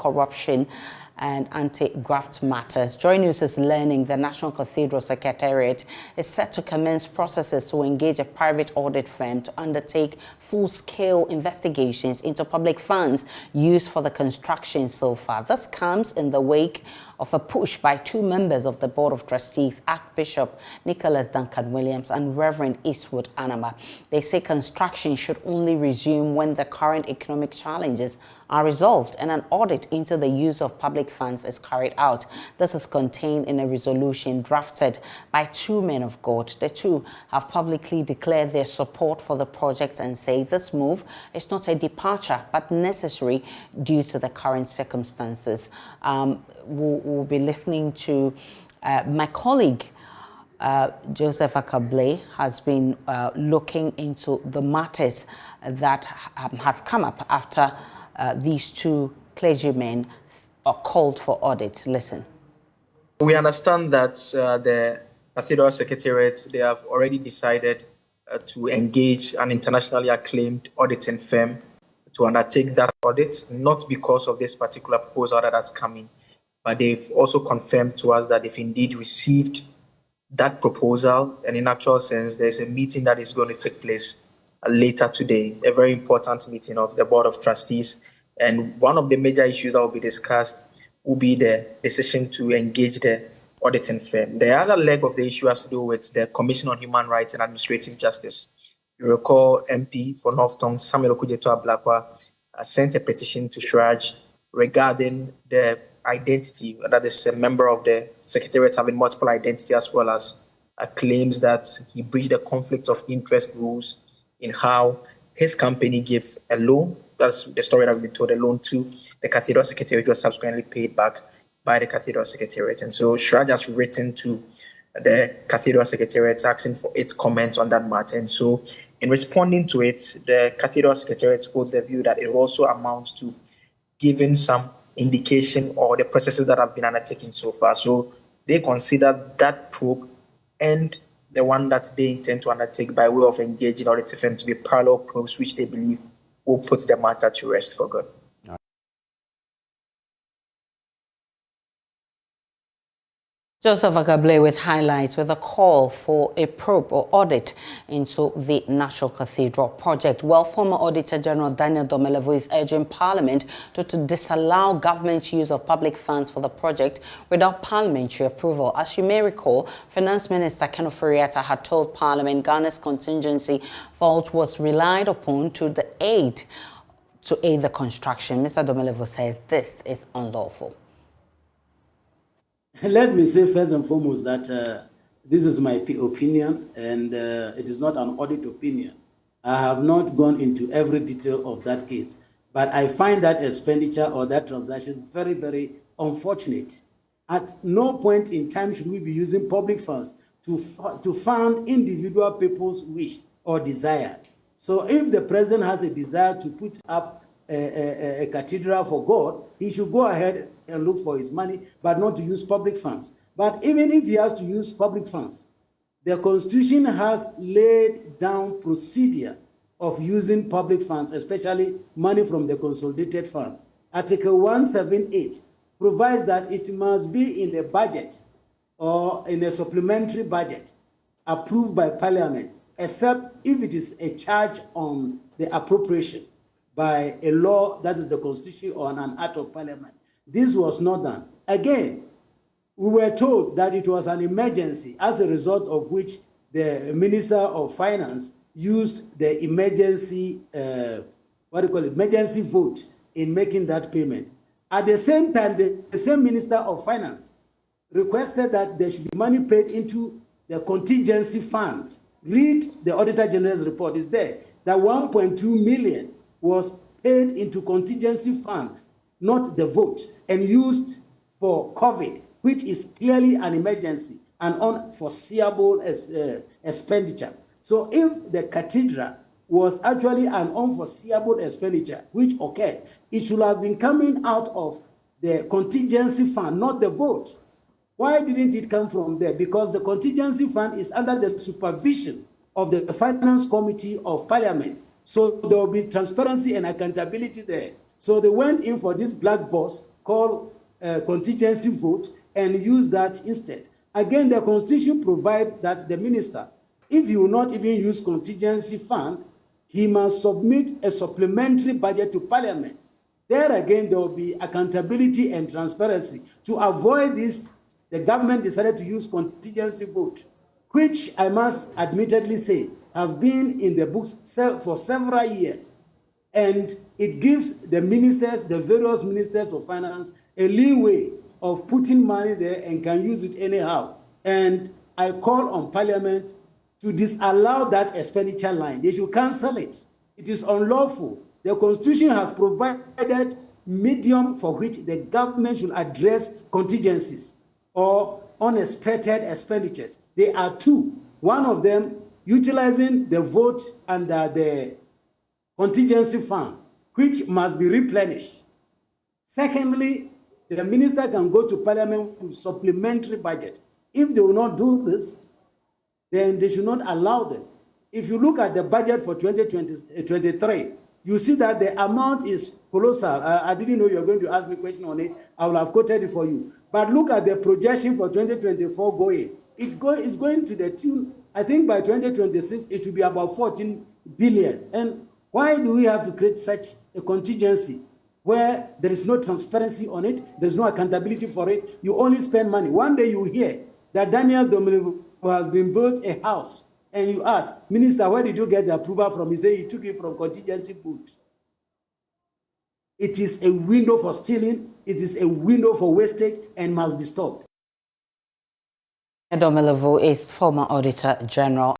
corruption and anti-graft matters. JoyNews is learning the National Cathedral Secretariat is set to commence processes to engage a private audit firm to undertake full-scale investigations into public funds used for the construction so far. This comes in the wake of a push by two members of the Board of Trustees, Archbishop Nicholas Duncan Williams and Reverend Eastwood Anaba. They say construction should only resume when the current economic challenges are resolved and an audit into the use of public funds is carried out. This is contained in a resolution drafted by two men of God. The two have publicly declared their support for the project and say this move is not a departure but necessary due to the current circumstances. We'll be listening to my colleague Joseph Akabley has been looking into the matters that has come up after these two clergymen are called for audits. Listen. We understand that the Cathedral Secretariat, they have already decided to engage an internationally acclaimed auditing firm to undertake that audit, not because of this particular proposal that has come in, but they've also confirmed to us that they've indeed received that proposal. And in actual sense, there's a meeting that is going to take place later today, a very important meeting of the Board of Trustees. And one of the major issues that will be discussed will be the decision to engage the auditing firm. The other leg of the issue has to do with the Commission on Human Rights and Administrative Justice. You recall MP for North Tongue, Samuel Okudzeto Ablakwa, sent a petition to Shraj regarding the identity, that is a member of the Secretariat having multiple identity, as well as claims that he breached the conflict of interest rules in how his company gave a loan. That's the story that we've been told, a loan to the Cathedral Secretariat was subsequently paid back by the Cathedral Secretariat. And so Shraj has written to the Cathedral Secretariat asking for its comments on that matter. And so in responding to it, the Cathedral Secretariat holds the view that it also amounts to giving some indication or the processes that have been undertaken so far. So they consider that probe and the one that they intend to undertake by way of engaging audit firm to be parallel probes, which they believe will put the matter to rest for good. Joseph Akabley with highlights with a call for a probe or audit into the National Cathedral project. Well, former Auditor General Daniel Domelevo is urging Parliament to disallow government's use of public funds for the project without parliamentary approval. As you may recall, Finance Minister Ken Ofori-Atta had told Parliament Ghana's contingency vault was relied upon to aid the construction. Mr. Domelevo says this is unlawful. Let me say first and foremost that this is my opinion, and it is not an audit opinion. I have not gone into every detail of that case, but I find that expenditure or that transaction very, very unfortunate. At no point in time should we be using public funds to fund individual people's wish or desire. So if the president has a desire to put up a cathedral for God, he should go ahead and look for his money, but not to use public funds. But even if he has to use public funds, the Constitution has laid down procedure of using public funds, especially money from the Consolidated Fund. Article 178 provides that it must be in the budget or in a supplementary budget approved by Parliament, except if it is a charge on the appropriation by a law, that is the Constitution, or an act of Parliament. This was not done. Again, we were told that it was an emergency, as a result of which the Minister of Finance used the emergency, emergency vote in making that payment. At the same time, the same Minister of Finance requested that there should be money paid into the contingency fund. Read the Auditor General's report, it's there, that 1.2 million was paid into contingency fund, not the vote, and used for COVID, which is clearly an emergency and unforeseeable expenditure. So if the cathedral was actually an unforeseeable expenditure which occurred, it should have been coming out of the contingency fund, not the vote. Why didn't it come from there? Because the contingency fund is under the supervision of the Finance Committee of Parliament. So there will be transparency and accountability there. So they went in for this black box call a contingency vote and use that instead. Again, the Constitution provides that the minister, if he will not even use contingency fund, he must submit a supplementary budget to Parliament. There again, there will be accountability and transparency. To avoid this, the government decided to use contingency vote, which I must admittedly say has been in the books for several years. And it gives the ministers, the various ministers of finance, a leeway of putting money there and can use it anyhow. And I call on Parliament to disallow that expenditure line. They should cancel it. It is unlawful. The Constitution has provided medium for which the government should address contingencies or unexpected expenditures. There are two. One of them, utilizing the vote under the contingency fund, which must be replenished. Secondly, the minister can go to Parliament with supplementary budget. If they will not do this, then they should not allow them. If you look at the budget for 2023, you see that the amount is colossal. I didn't know you were going to ask me a question on it. I will have quoted it for you. But look at the projection for 2024 going. It's going to the tune, I think by 2026, it will be about 14 billion. And why do we have to create such a contingency where there is no transparency on it, there's no accountability for it, you only spend money? One day you hear that Daniel Dominic has been built a house, and you ask, Minister, where did you get the approval from? He said he took it from contingency fund. It is a window for stealing, it is a window for wastage, and must be stopped. Domelevo is former Auditor General.